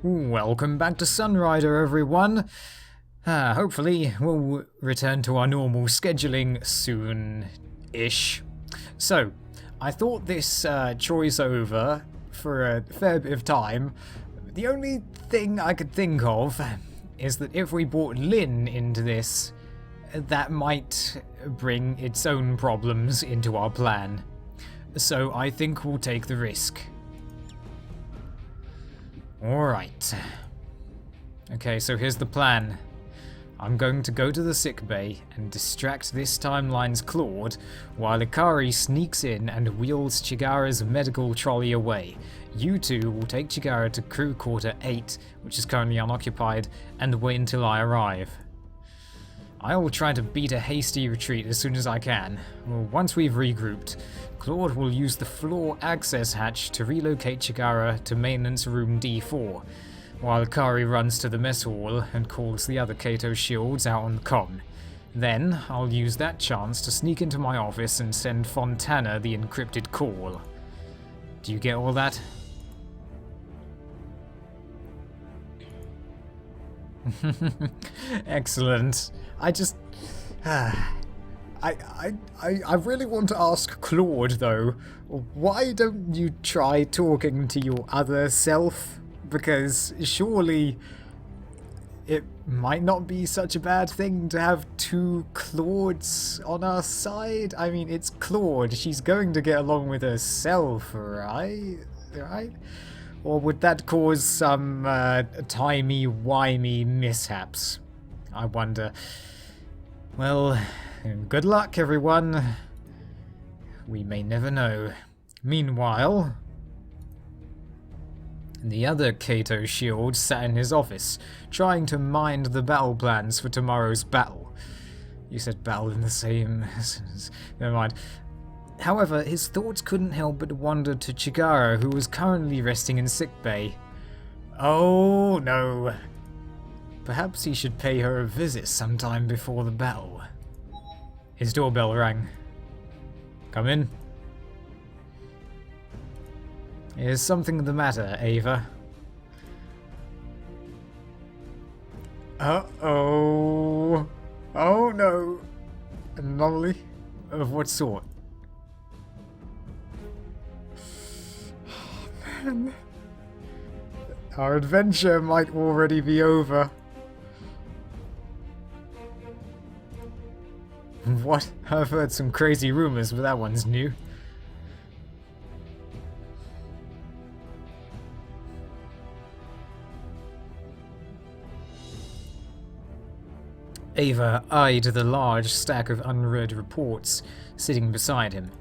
Welcome back to Sunrider, everyone. Hopefully, we'll return to our normal scheduling soon-ish. So, I thought this choice over for a fair bit of time. The only thing I could think of is that if we brought Lynn into this, that might bring its own problems into our plan. So I think we'll take the risk. Alright. Okay, so here's the plan. I'm going to go to the sickbay and distract this timeline's Claude while Ikari sneaks in and wheels Chigara's medical trolley away. You two will take Chigara to crew quarter 8, which is currently unoccupied, and wait until I arrive. I will try to beat a hasty retreat as soon as I can. Once we've regrouped, Claude will use the floor access hatch to relocate Chigara to maintenance room D4, while Ikari runs to the mess hall and calls the other Kato shields out on the comm. Then, I'll use that chance to sneak into my office and send Fontana the encrypted call. Do you get all that? Excellent. I really want to ask Claude, though, why don't you try talking to your other self? Because surely it might not be such a bad thing to have two Claudes on our side. I mean, it's Claude. She's going to get along with herself, right? Right? Or would that cause some timey-wimey mishaps? I wonder. Well, good luck, everyone. We may never know. Meanwhile, the other Kato shield sat in his office, trying to mind the battle plans for tomorrow's battle. You said battle in the same... Never mind. However, his thoughts couldn't help but wander to Chigara, who was currently resting in sickbay. Oh no. Perhaps he should pay her a visit sometime before the battle. His doorbell rang. Come in. Is something the matter, Ava? Uh-oh. Oh no. Anomaly? Of what sort? Our adventure might already be over. What? I've heard some crazy rumors, but that one's new. Ava eyed the large stack of unread reports sitting beside him.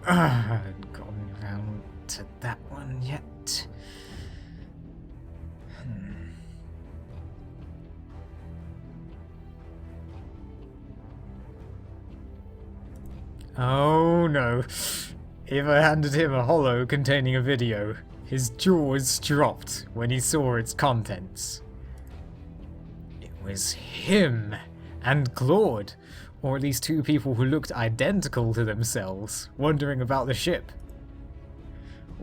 Haven't gotten round to that one yet. Oh no. Eva handed him a holo containing a video. His jaws dropped when he saw its contents. It was him and Claude, or at least two people who looked identical to themselves, wandering about the ship.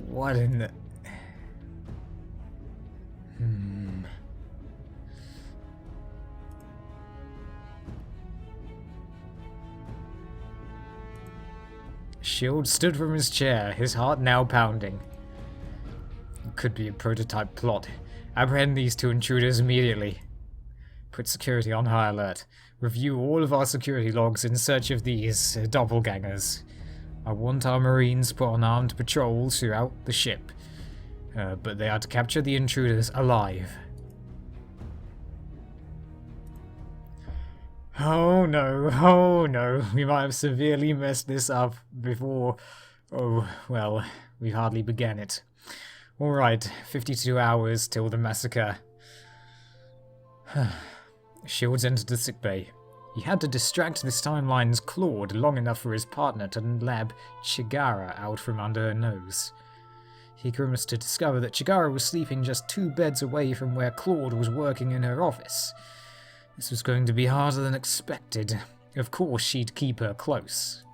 What in the... Shield stood from his chair, his heart now pounding. It could be a prototype plot. Apprehend these two intruders immediately. Put security on high alert. Review all of our security logs in search of these doppelgangers. I want our marines put on armed patrols throughout the ship. But they are to capture the intruders alive. Oh no, we might have severely messed this up before... Oh, well, we hardly began it. Alright, 52 hours till the massacre. Shields entered the sickbay. He had to distract this timeline's Claude long enough for his partner to nab Chigara out from under her nose. He grimaced to discover that Chigara was sleeping just 2 beds away from where Claude was working in her office. This was going to be harder than expected. Of course she'd keep her close.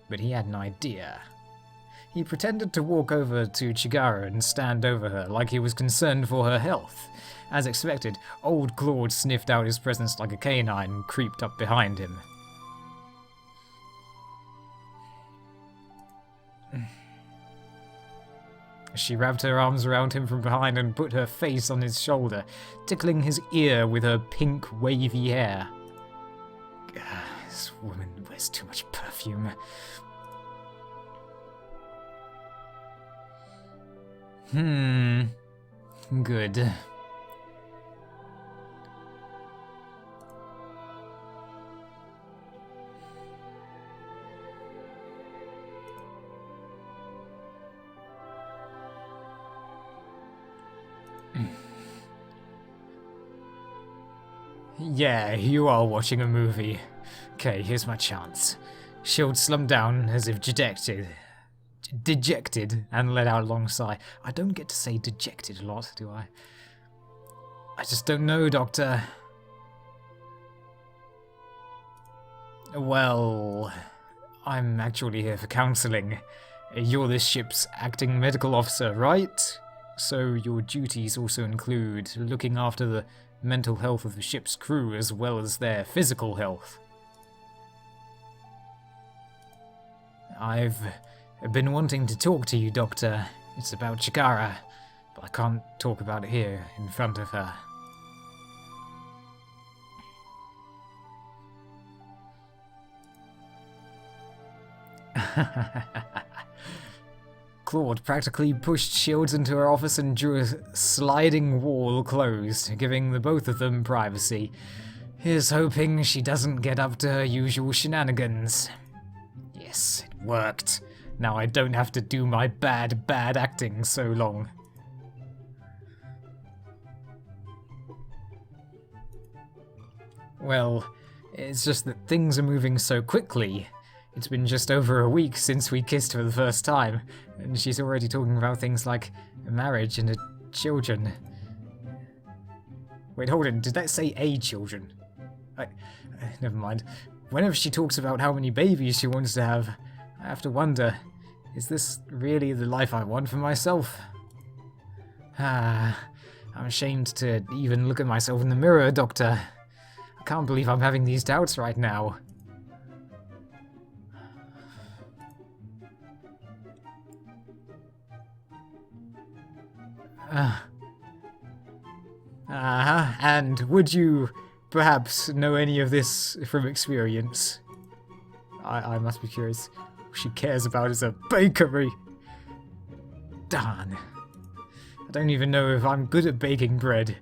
But he had an idea. He pretended to walk over to Chigara and stand over her like he was concerned for her health. As expected, old Claude sniffed out his presence like a canine and creeped up behind him. She wrapped her arms around him from behind and put her face on his shoulder, tickling his ear with her pink, wavy hair. This woman wears too much perfume. Good. Yeah, you are watching a movie. Okay, here's my chance. Shield slumped down as if dejected, and let out a long sigh. I don't get to say dejected a lot, do I? I just don't know, Doctor. Well, I'm actually here for counseling. You're this ship's acting medical officer, right? So your duties also include looking after the mental health of the ship's crew as well as their physical health. I've been wanting to talk to you, Doctor. It's about Chigara, but I can't talk about it here in front of her. Claude practically pushed Shields into her office and drew a sliding wall closed, giving the both of them privacy. Here's hoping she doesn't get up to her usual shenanigans. Yes, it worked. Now I don't have to do my bad acting so long. Well, it's just that things are moving so quickly. It's been just over a week since we kissed for the first time, and she's already talking about things like a marriage and children. Wait, hold on, did that say children? Never mind. Whenever she talks about how many babies she wants to have, I have to wonder, is this really the life I want for myself? I'm ashamed to even look at myself in the mirror, Doctor. I can't believe I'm having these doubts right now. And would you perhaps know any of this from experience? I must be curious. All she cares about is a bakery. Darn. I don't even know if I'm good at baking bread.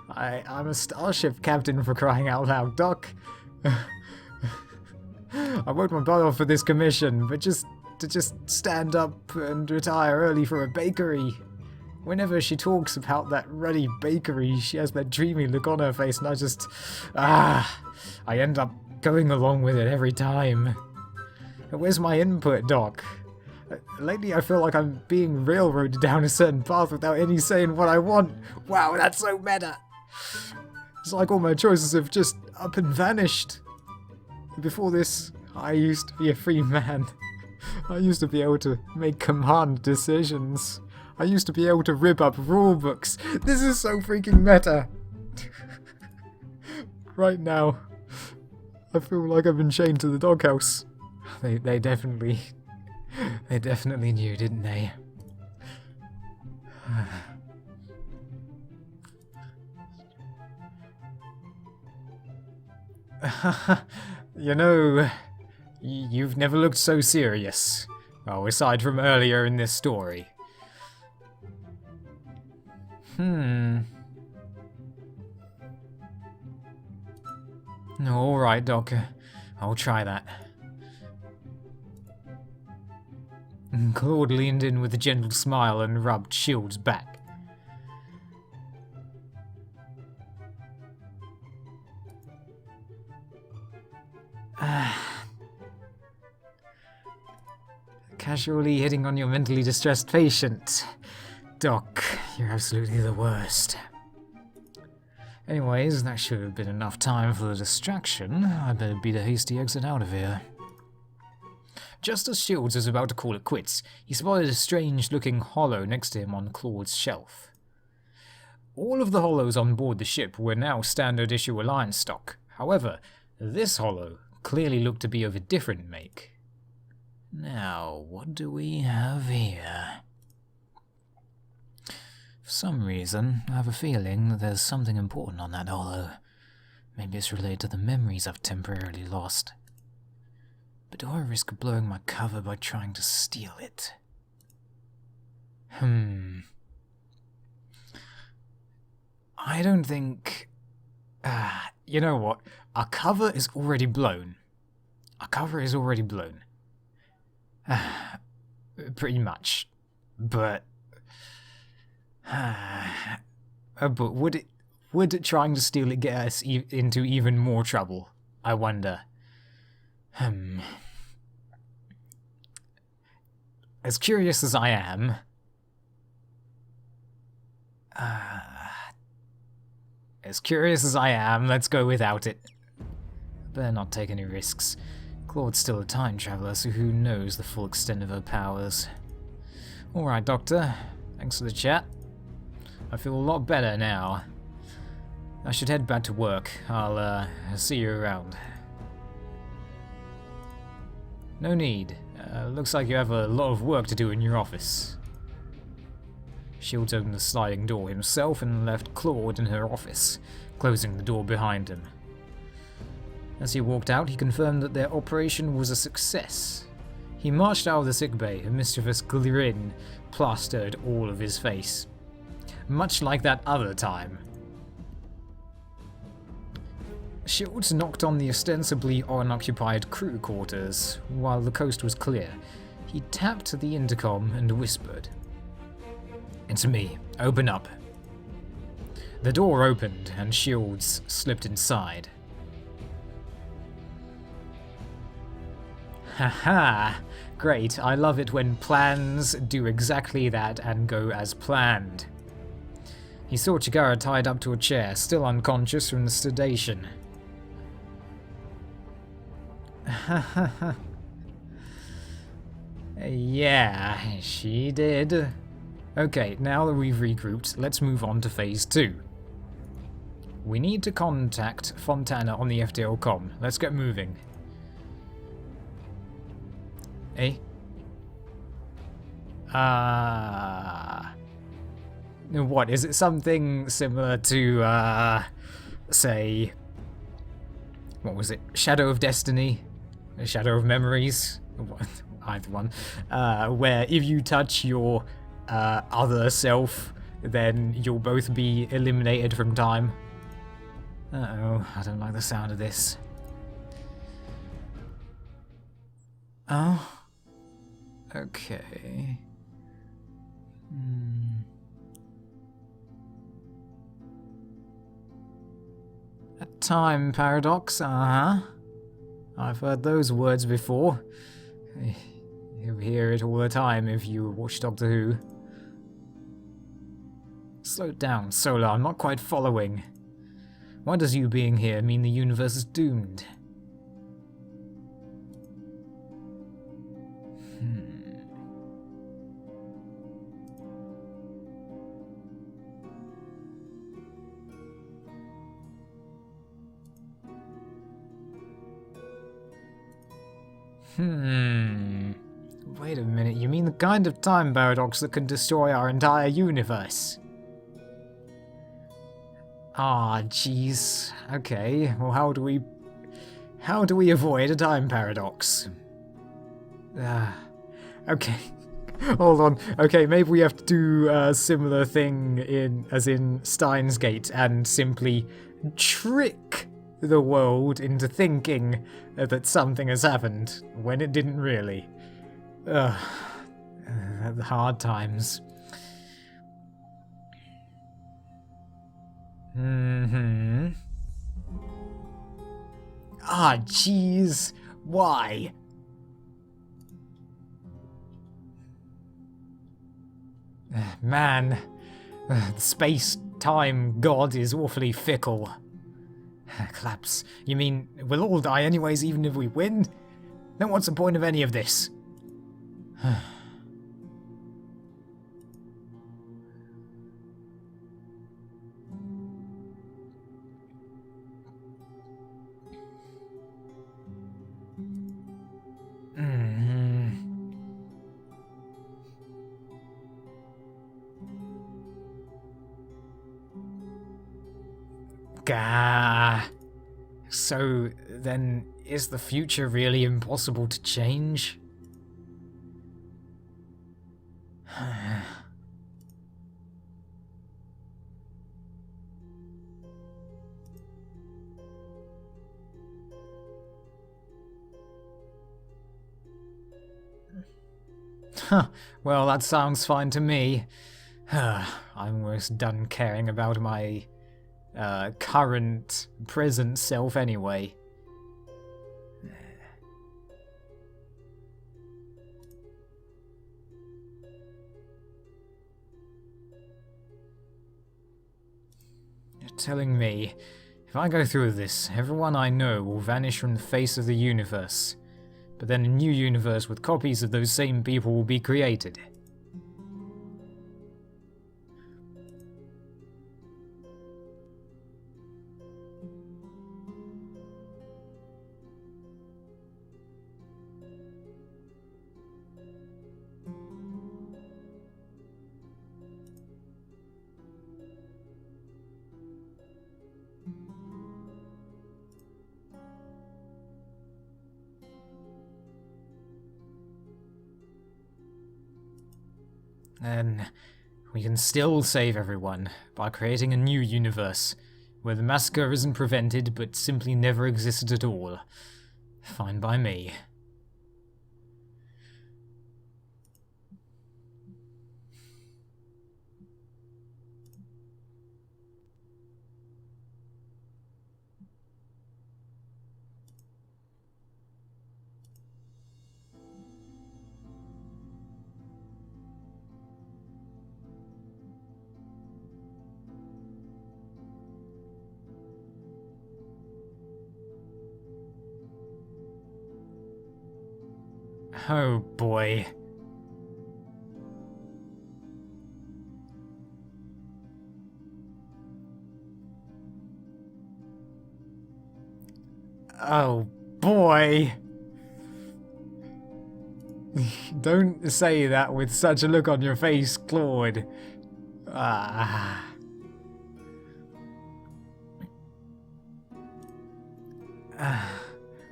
I'm a starship captain, for crying out loud, Doc. I worked my butt off for this commission, but just to stand up and retire early for a bakery. Whenever she talks about that ruddy bakery, she has that dreamy look on her face, and I end up going along with it every time. Where's my input, Doc? Lately I feel like I'm being railroaded down a certain path without any saying what I want. Wow, that's so meta! It's like all my choices have just up and vanished. Before this, I used to be a free man. I used to be able to make command decisions. I used to be able to rip up rule books. This is so freaking meta. Right now, I feel like I've been chained to the doghouse. They definitely knew, didn't they? You know, you've never looked so serious. Oh, aside from earlier in this story. Alright, Doc. I'll try that. Claude leaned in with a gentle smile and rubbed Shield's back. Casually hitting on your mentally distressed patient. Doc, you're absolutely the worst. Anyways, that should have been enough time for the distraction. I better beat a hasty exit out of here. Just as Shields was about to call it quits, he spotted a strange-looking hollow next to him on Claude's shelf. All of the hollows on board the ship were now standard-issue Alliance stock. However, this hollow clearly looked to be of a different make. Now, what do we have here? For some reason, I have a feeling that there's something important on that hollow. Maybe it's related to the memories I've temporarily lost. But do I risk blowing my cover by trying to steal it? I don't think... you know what? Our cover is already blown. Our cover is already blown. Pretty much. But would trying to steal it get us into even more trouble? I wonder. As curious as I am, let's go without it. Better not take any risks. Claude's still a time traveler, so who knows the full extent of her powers. Alright, Doctor. Thanks for the chat. I feel a lot better now. I should head back to work. I'll see you around. No need. Looks like you have a lot of work to do in your office. Shields opened the sliding door himself and left Claude in her office, closing the door behind him. As he walked out, he confirmed that their operation was a success. He marched out of the sickbay, a mischievous grin plastered all of his face. Much like that other time. Shields knocked on the ostensibly unoccupied crew quarters. While the coast was clear, he tapped the intercom and whispered, "It's me. Open up." The door opened and Shields slipped inside. Haha! Great, I love it when plans do exactly that and go as planned. He saw Chigara tied up to a chair, still unconscious from the sedation. Yeah, she did. Okay, now that we've regrouped, let's move on to Phase 2. We need to contact Fontana on the FTL comm. Let's get moving. Eh? What, is it something similar to, say... What was it? Shadow of Destiny? Shadow of Memories? Either one. Where if you touch your other self, then you'll both be eliminated from time. Uh-oh, I don't like the sound of this. Oh? Okay. A time paradox, uh-huh. I've heard those words before. You hear it all the time if you watch Doctor Who. Slow down, Solar, I'm not quite following. Why does you being here mean the universe is doomed? Wait a minute, you mean the kind of time paradox that can destroy our entire universe? Ah, jeez. Okay, well how do we avoid a time paradox? Okay. Hold on. Okay, maybe we have to do a similar thing as in Steins Gate and simply trick the world into thinking that something has happened when it didn't really. Hard times. Ah, jeez. Why? Man, the space-time god is awfully fickle. Collapse. You mean we'll all die anyways even if we win? Then what's the point of any of this? Gah. So then, is the future really impossible to change? Huh, well, that sounds fine to me. I'm almost done caring about my current, present self anyway. You're telling me, if I go through this, everyone I know will vanish from the face of the universe. But then a new universe with copies of those same people will be created. Then we can still save everyone by creating a new universe where the massacre isn't prevented but simply never existed at all. Fine by me. Oh boy. Oh boy. Don't say that with such a look on your face, Claude. Ah.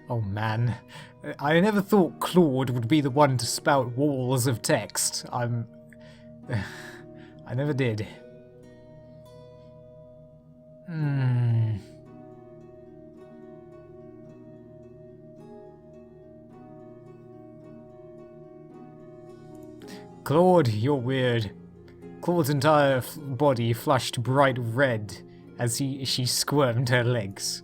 Oh man. I never thought Claude would be the one to spout walls of text. I never did. Claude, you're weird. Claude's entire body flushed bright red as she squirmed her legs.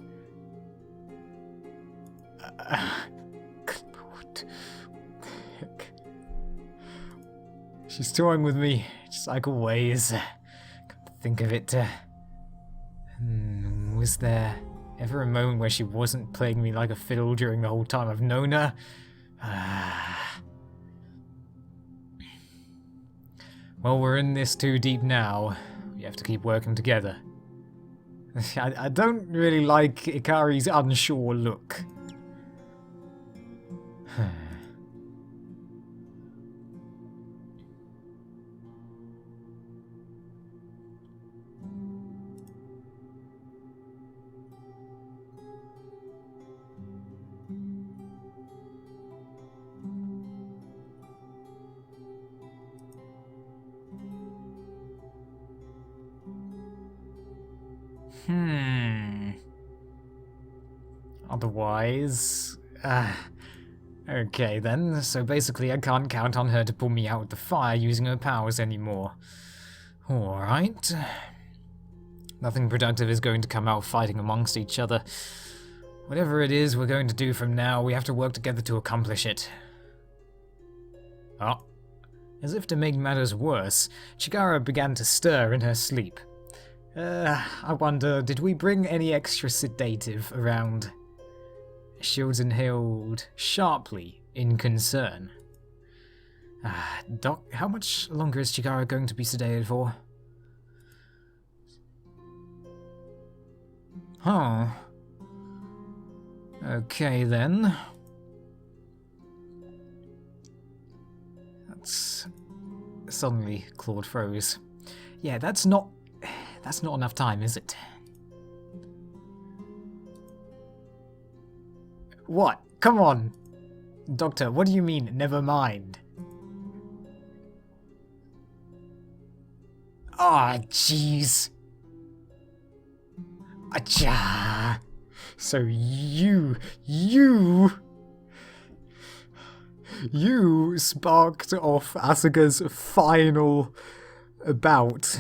Claude. She's toying with me, just like always. Come to think of it, was there ever a moment where she wasn't playing me like a fiddle during the whole time I've known her? Well, we're in this too deep now. We have to keep working together. I don't really like Ikari's unsure look. Otherwise... okay then, so basically I can't count on her to pull me out of the fire using her powers anymore. Alright. Nothing productive is going to come out fighting amongst each other. Whatever it is we're going to do from now, we have to work together to accomplish it. Oh. As if to make matters worse, Chigara began to stir in her sleep. I wonder, did we bring any extra sedative around? Shields inhaled sharply, in concern. Doc, how much longer is Chigara going to be sedated for? Huh. Okay then. That's... Suddenly, Claude froze. Yeah, that's not enough time, is it? What? Come on! Doctor, what do you mean, never mind? Ah, jeez. Acha. So you sparked off Asuka's final bout.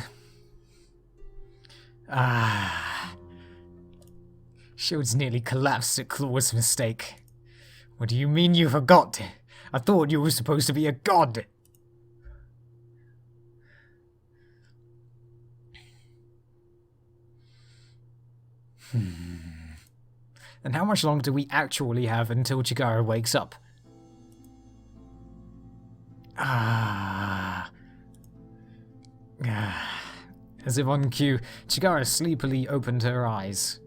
Shield's nearly collapsed at Claw's mistake. What do you mean you forgot? I thought you were supposed to be a god. And how much longer do we actually have until Chigara wakes up? As if on cue, Chigara sleepily opened her eyes.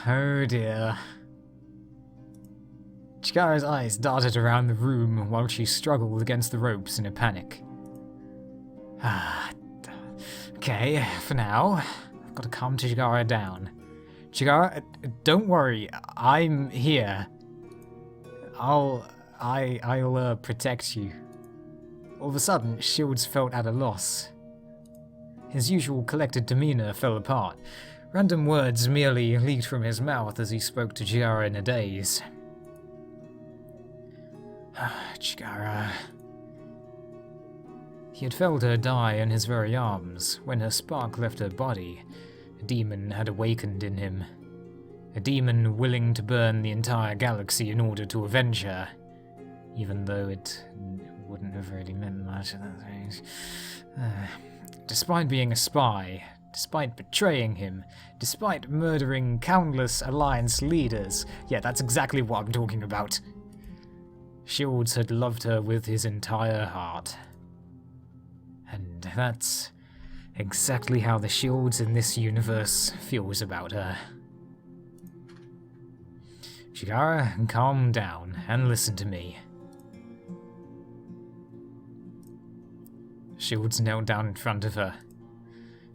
Oh dear. Chigara's eyes darted around the room while she struggled against the ropes in a panic. Okay, for now, I've got to calm Chigara down. Chigara, don't worry, I'm here. I'll protect you. All of a sudden, Shields felt at a loss. His usual collected demeanor fell apart. Random words merely leaked from his mouth as he spoke to Chigara in a daze. Chigara. He had felt her die in his very arms. When her spark left her body, a demon had awakened in him. A demon willing to burn the entire galaxy in order to avenge her. Even though it wouldn't have really meant much. Despite being a spy, despite betraying him, despite murdering countless Alliance leaders, yeah, that's exactly what I'm talking about. Shields had loved her with his entire heart. And that's exactly how the Shields in this universe feels about her. Chigara, calm down and listen to me. Shields knelt down in front of her.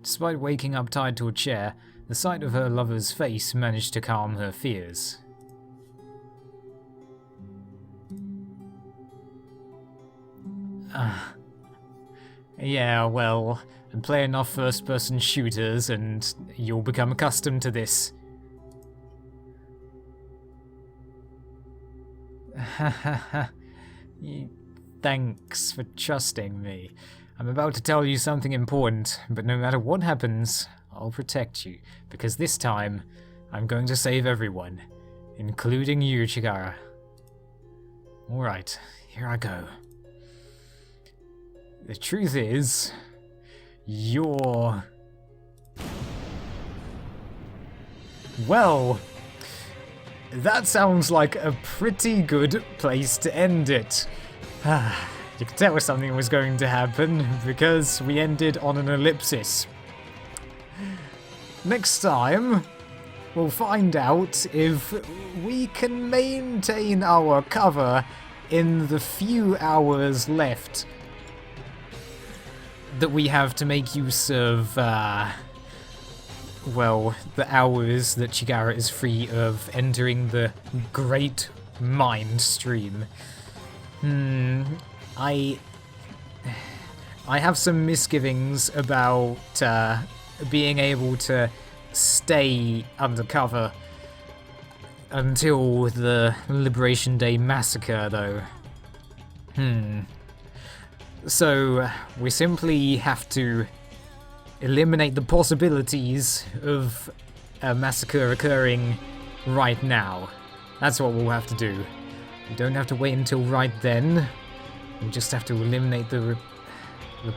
Despite waking up tied to a chair, the sight of her lover's face managed to calm her fears. Yeah, well, play enough first-person shooters and you'll become accustomed to this. Thanks for trusting me. I'm about to tell you something important, but no matter what happens, I'll protect you, because this time, I'm going to save everyone, including you, Chigara. Alright, here I go. The truth is, you're... Well, that sounds like a pretty good place to end it. You could tell something was going to happen, because we ended on an ellipsis. Next time, we'll find out if we can maintain our cover in the few hours left that we have to make use of, well, the hours that Chigara is free of entering the Great Mind Stream. I have some misgivings about being able to stay undercover until the Liberation Day massacre, though. So, we simply have to eliminate the possibilities of a massacre occurring right now. That's what we'll have to do. We don't have to wait until right then. We'll just have to eliminate the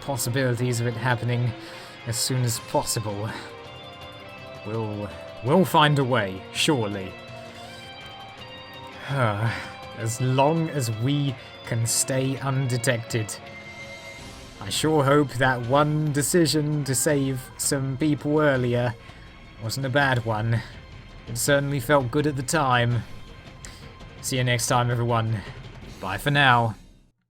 possibilities of it happening as soon as possible. We'll find a way, surely. As long as we can stay undetected. I sure hope that one decision to save some people earlier wasn't a bad one. It certainly felt good at the time. See you next time, everyone. Bye for now.